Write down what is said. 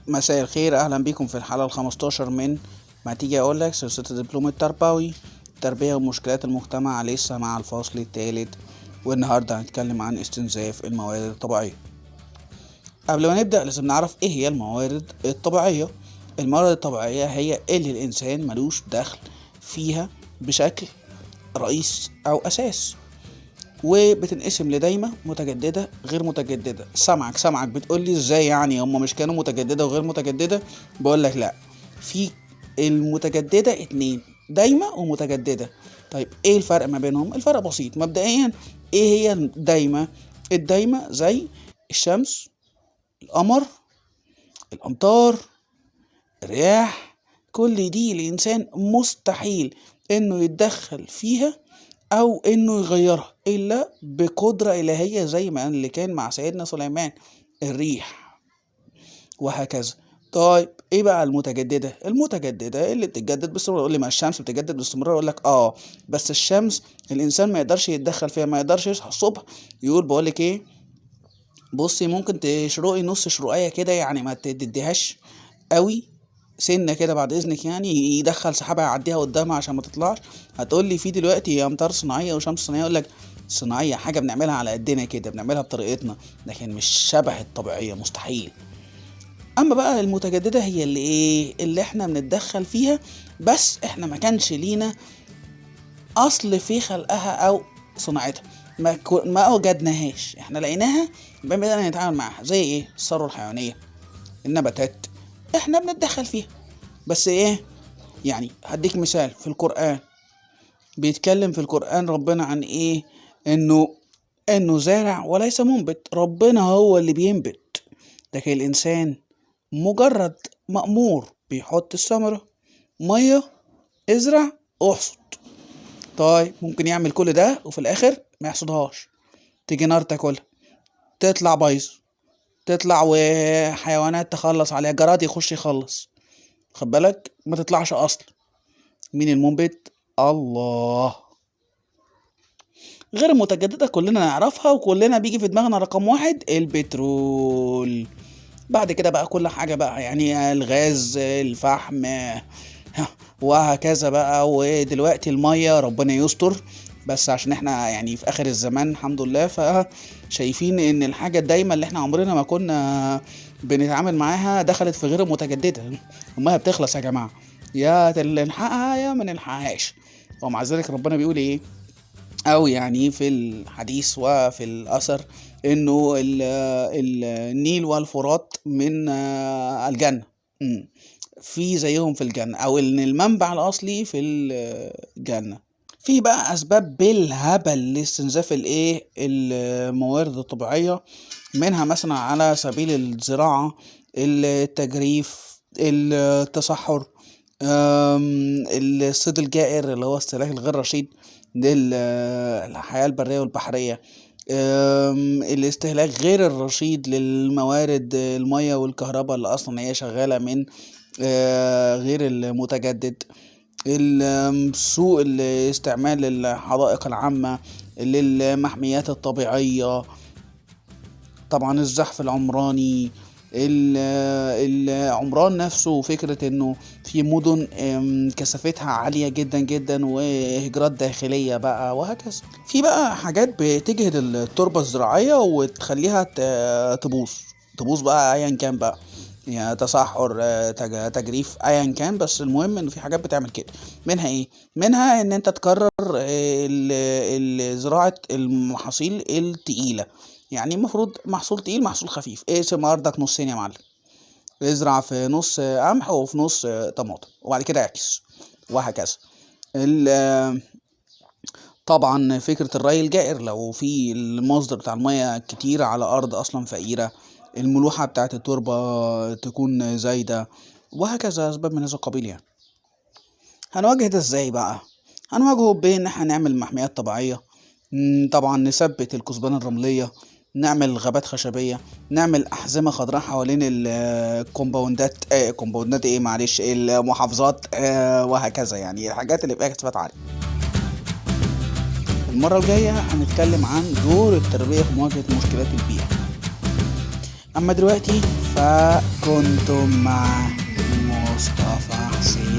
مساء الخير، اهلا بكم في الحلقة 15 من ما تيجي اقول لك سلسلة الدبلوم التربوي تربية ومشكلات المجتمع، لسه مع الفصل الثالث. والنهاردة هنتكلم عن استنزاف الموارد الطبيعية. قبل ما نبدأ لازم نعرف ايه هي الموارد الطبيعية. الموارد الطبيعية هي اللي الانسان ملوش دخل فيها بشكل رئيس او اساس، وبتنقسم لدايمة متجددة غير متجددة. سامعك بتقول لي ازاي يعني هم مش كانوا متجددة وغير متجددة؟ بقول لك لا، في المتجددة اتنين، دايمة ومتجددة. طيب ايه الفرق ما بينهم؟ الفرق بسيط مبدئيا. ايه هي الدايمة؟ الدايمة زي الشمس، القمر، الامطار، الرياح، كل دي الانسان مستحيل انه يتدخل فيها او انه يغيرها الا بقدرة الهية، زي ما اللي كان مع سيدنا سليمان، الريح وهكذا. طيب ايه بقى المتجددة؟ المتجددة اللي بتتجدد باستمرار. يقول لي ما الشمس بتتجدد باستمرار، اقول لك بس الشمس الانسان ما يقدرش يتدخل فيها، ما يقدرش يصحى الصبح يقول بقول لك ايه، بصي ممكن تشرقي نص شروقية كده، يعني ما تديهاش قوي، سنه كده بعد اذنك، يعني يدخل سحابه يعديها قدامها عشان ما تطلعش. هتقول لي في دلوقتي امطار صناعيه وشمس صناعيه، اقول لك صناعيه حاجه بنعملها على قدنا كده، بنعملها بطريقتنا، لكن مش شبه الطبيعيه، مستحيل. اما بقى المتجدده هي اللي ايه، اللي احنا بنتدخل فيها، بس احنا ما كانش لينا اصل في خلقها او صناعتها، ما وجدناهاش، احنا لقيناها بدأنا نتعامل معاها. زي ايه؟ الثروه الحيوانيه، النباتات، احنا بنتدخل فيها بس ايه. يعني هديك مثال في القرآن، بيتكلم في القرآن ربنا عن ايه؟ انه زارع وليس منبت، ربنا هو اللي بينبت، لكن الانسان مجرد مأمور بيحط الثمرة، مية، ازرع، احصد. طيب ممكن يعمل كل ده وفي الاخر ما يحصدهاش، تيجي نار تاكلها، تطلع بايظ، تطلع وحيوانات تخلص عليها، جراد يخش يخلص، خد بالك ما تطلعش اصلا. مين المنبت؟ الله. غير المتجددة كلنا نعرفها وكلنا بيجي في دماغنا رقم واحد البترول، بعد كده بقى كل حاجة بقى، يعني الغاز، الفحم، وهكذا بقى. ودلوقتي المية ربنا يستر، بس عشان احنا يعني في اخر الزمان الحمد لله، فشايفين ان الحاجة الدايمة اللي احنا عمرنا ما كنا بنتعامل معاها دخلت في غير متجددة. المية بتخلص يا جماعة، يا نلحقها يا ما نلحقهاش. ومع ذلك ربنا بيقول ايه، او يعني في الحديث وفي الاثر، انه النيل والفرات من الجنة، في زيهم في الجنة، او ان المنبع الاصلي في الجنة. في بقى اسباب بالهبل لاستنزاف الموارد الطبيعية، منها مثلا على سبيل الزراعة، التجريف، التصحر، الصيد الجائر اللي هو استهلاك الغير رشيد للحياة البرية والبحرية، الاستهلاك غير الرشيد للموارد، المية والكهرباء اللي أصلا هي شغالة من غير المتجدد، سوء الاستعمال الحدائق العامة للمحميات الطبيعية، طبعا الزحف العمراني، العمران نفسه، فكرة انه في مدن كثافتها عالية جدا جدا وهجرات داخلية بقى وهكذا. في بقى حاجات بتجهد التربة الزراعية وتخليها تبوظ بقى ايا كان بقى، يعني تصحر، تجريف، ايا كان، بس المهم ان في حاجات بتعمل كده. منها ايه؟ منها ان انت تكرر زراعة المحاصيل التقيلة، يعني المفروض محصول تقيل محصول خفيف، اقسم ارضك نصين يا معلم، ازرع في نص قمح وفي نص طماطم، وبعد كده اعكس وهكذا. طبعا فكرة الري الجائر، لو في المصدر بتاع المياه كتير على ارض اصلا فقيرة، الملوحة بتاعت التربة تكون زايدة، وهكذا اسباب من هذا القبيل. يعني هنواجه ده ازاي بقى؟ هنواجهه بان احنا نعمل محميات طبيعية، طبعا نثبت الكثبان الرملية، نعمل غابات خشبية، نعمل أحزمة خضراء حوالين الكومباوندات، كومباوندات ايه معلش، المحافظات، وهكذا، يعني الحاجات اللي فيها كثافات عالية. المرة الجاية هنتكلم عن دور التربية في مواجهة مشكلات البيئة. أما دلوقتي فكنتم مع مصطفى حسين.